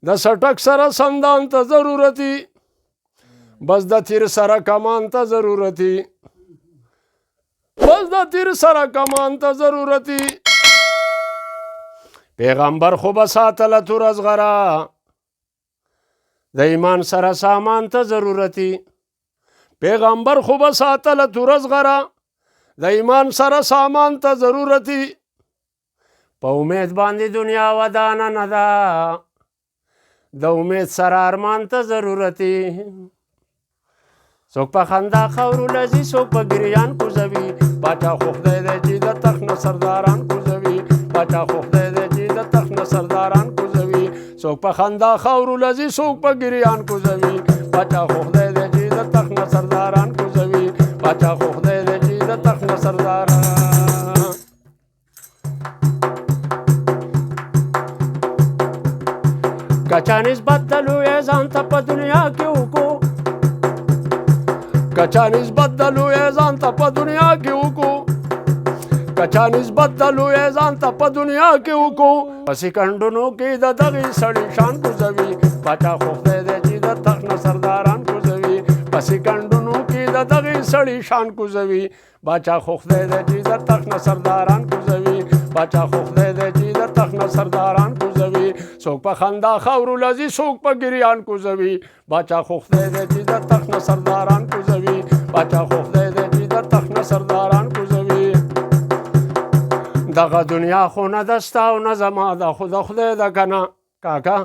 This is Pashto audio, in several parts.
د سټک سره سندان ته ضرورتي بس د تیر سره کمان ته ضرورتي بس د تیر سره کمان ته ضرورتي پیغمبر خو به ساتله تور ازغره د ایمان سره سامان ته ضرورتي پیغمبر خو به ساتله تور ازغره د ایمان سره سامان ته ضرورتي په امید باندې دنیا ودانه نه ده د امید سره ارمان ته ضرورتي څوک په خندا خاورو لځي څوک په ګریان کوزوي پاچا خو خدای دی چې د تخت نه سرداران کوزوي پاچا خو خدای دی چې د تخت نه سرداران کوزوي څوک په خندا خاورو لځي څوک په ګریان کوزوي پاچا خو خدای دی چې د تخت نه سرداران کوزوي پاچا خو خدای دی چې د تخت نه سرداران کچا نسبت د لوی ځان ته په دنیا کې وکړو کچا نسبت د لوی ځان ته په دنیا کې وکړو کچا نسبت د لوی ځان ته په دنیا کې وکړو په سکندونو کې د دغې سړي شان کوزوي پاچا خو خدای دی چې د تخت نه سرداران کوزوي په سکندونو کې د دغې سړي شان کوزوي پاچا خو خدای دی چې د تخت نه سرداران کوزوي پاچا خو خدای دی چې د تخت نه سرداران کوزوي څوک په خندا خاورو لځي څوک په ګریان کوزوي پاچا خو خدای دی چې د تخت نه سرداران کوزوي پاچا خو خدای دی چې د تخت نه سرداران کوزوي دغه دنیا خو نه ده ستا او نه زما ده خو د خدای ده که نه کاکا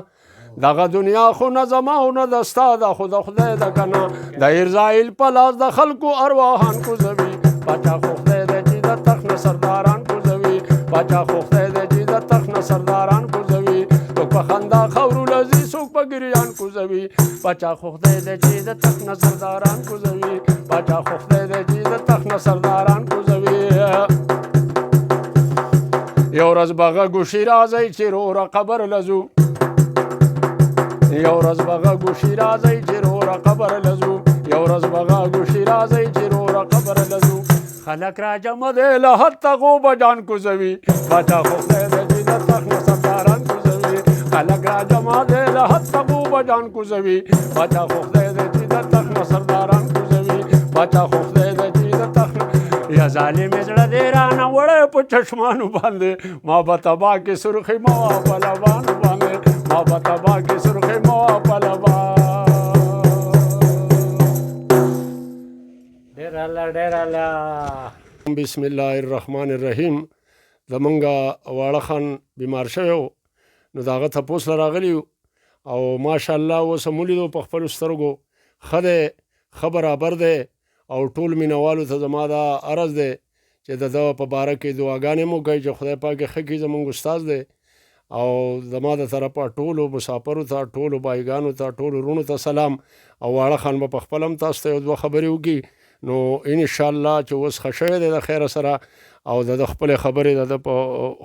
دغه دنیا خو نه زما او نه ده ستا ده خو د خدای ده که نه د ارزایل په لاس د خلکو ارواحان کوزوي پاچا خو خدای دی چې د تخت نه سرداران کوزوي پاچا خو خدای دی چې د تخت نه سرداران کوزوي څوک په خندا خاورو لځي څوک په ګریان کوزوي پاچا خو خدای دی چې د تخت نه سرداران کوزوي پاچا خو خدای دی چې د تخت نه سرداران کوزوي یو ورځ به غږ وشي راځئ چې روره قبر لځو یو ورځ به غږ وشي راځئ چې روره قبر لځو یو ورځ به غږ وشي راځئ چې روره قبر لځو خلک راجمع دی له حد تغو به جان کوزوي پاچا خو خدای دی چې د تخت نه سرداران کوزوي خلک راجمع دی له حد تغو به جان کوزوي پاچا خو خدای دی چې د تخت نه سرداران کوزوي پاچا خو خدای دی چې د تخت یا ظالم زړه دې رانه وړی په چشمانو باندې ما به تبا کې سرخي ما په لبانو باندې ما به تبا کې سرخي ما په لبان ډېر الله ډېر الله بسم الله الرحمن الرحیم زمونږ واړه خان بیمار شوی و نو د هغه تپوس له راغلي او ماشاءالله اوس هم ولیدو په خپلو سترګو ښه دی ښه برابر دی او ټول مینوالو ته زما دا عرض دی چې د ده په باره کې دعاګانې مو کوئ چې خدای پاک یې ښه کړي زموږ استاد دی او زما د طرفه ټولو مسافرو ته ټولو بایګانو ته ټولو وروڼو ته سلام او واړه خان به په خپله هم تاسو ته یو دوه خبرې وکړي نو انشاءالله چې اوس ښه شوی دی د خیره سره او د ده خپلې خبرې د ده په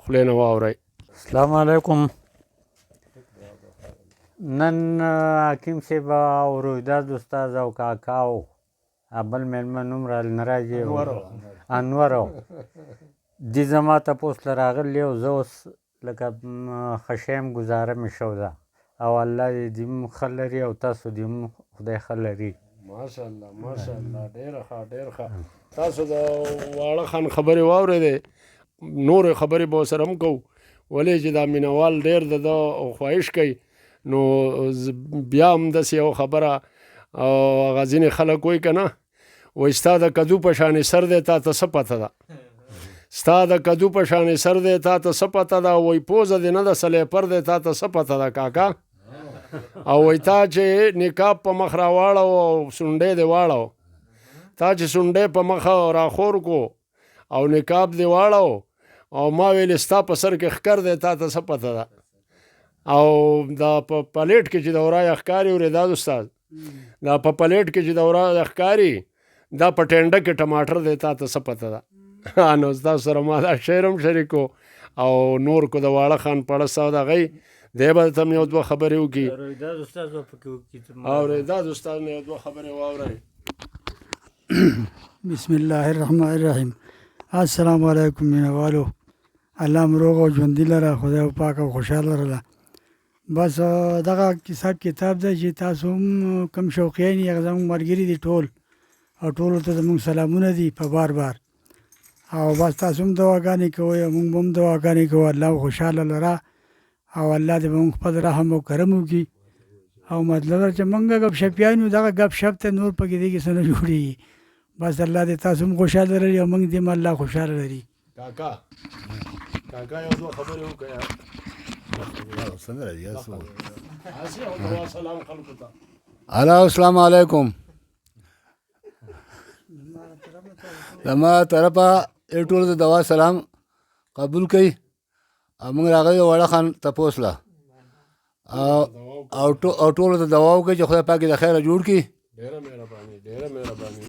خولې نه واورئ السلام علیکم نن حکیم صاحب او رویداد استاد او کاکا او بل میلمه نوم نه راځي انور او دې زما تپوس له راغلی او زه اوس لکه ښه شی م ګزاره مې شو ده او الله دې هم ښه لري او تاسو دې هم خدای ښه لري ماشاءالله ماشاءالله ډېره ښه ډېر ښه تاسو د واړه خان خبرې واورېدې نورې خبرې به ورسره هم کوو ولې چې دا مینوال ډېر د ده خواهش کوي نو بیا هم داسې یو خبره او هغه ځینې خلک وایي که نه وایي ستا د کدو په شانې سر دی تا ته څه پته ده ستا د کدو په شانې سر دی تا ته څه پته ده وایي پوزه دې نه ده سلیپر دی تا ته څه پته ده کاکا او وایي تا چې نقاب په مخ راواړو او سونډی دې واړو تا چې سونډی په مخ راخور کو او نقاب دې واړو او ما ویلې ستا په سر کې ښکر دی تا ته څه پته ده او دا په پلیټ کې چې د ورای ښکاري اورېداد استاد دا په پلیټ کې چې د ورای ښکاري دا په ټینډه کې ټماټر دی تا ته څه پته ده نو ستاسو سره ما دا شعر هم شریک او نور کو د واړه خان پړس او دغی دی به ته یو دوه خبرې وکړي او رویداد استاد نه یو دوه خبرې واورئ بسم الله الرحمن الرحیم السلام علیکم مینوالو الله مو روغ او ژوندي لره خدای پاک او خوشحاله لره بس دغه کتاب دی چې تاسو هم کوم شوقیان یې هغه زموږ ملګري دي ټول او ټولو ته زموږ سلامونه دي په بار بار او بس تاسو هم دعاګانې کوئ او موږ به هم دعاګانې کوو الله خوشحاله لره او الله دې به موږ خپل رحم او کرم وکړي او مطلب چې موږ ګپ شپیان یو دغه ګپ شپ ته نور پکې دی کې څه نه جوړېږي بس الله دې تاسو هم خوشحاله لري او موږ دې هم الله خوشحاله لري کاکا یو دوه خبرې وکړه هسې او دعا سلام خلکو ته هلا السلام علیکم زما طرفه ټولو ته دوا سلام قبول کړئ او موږ راغلي وړه خان تپوس له او ټولو ته دوا وکړئ چې خدای پاک یې د خیره جوړ کړي ډېره مهرباني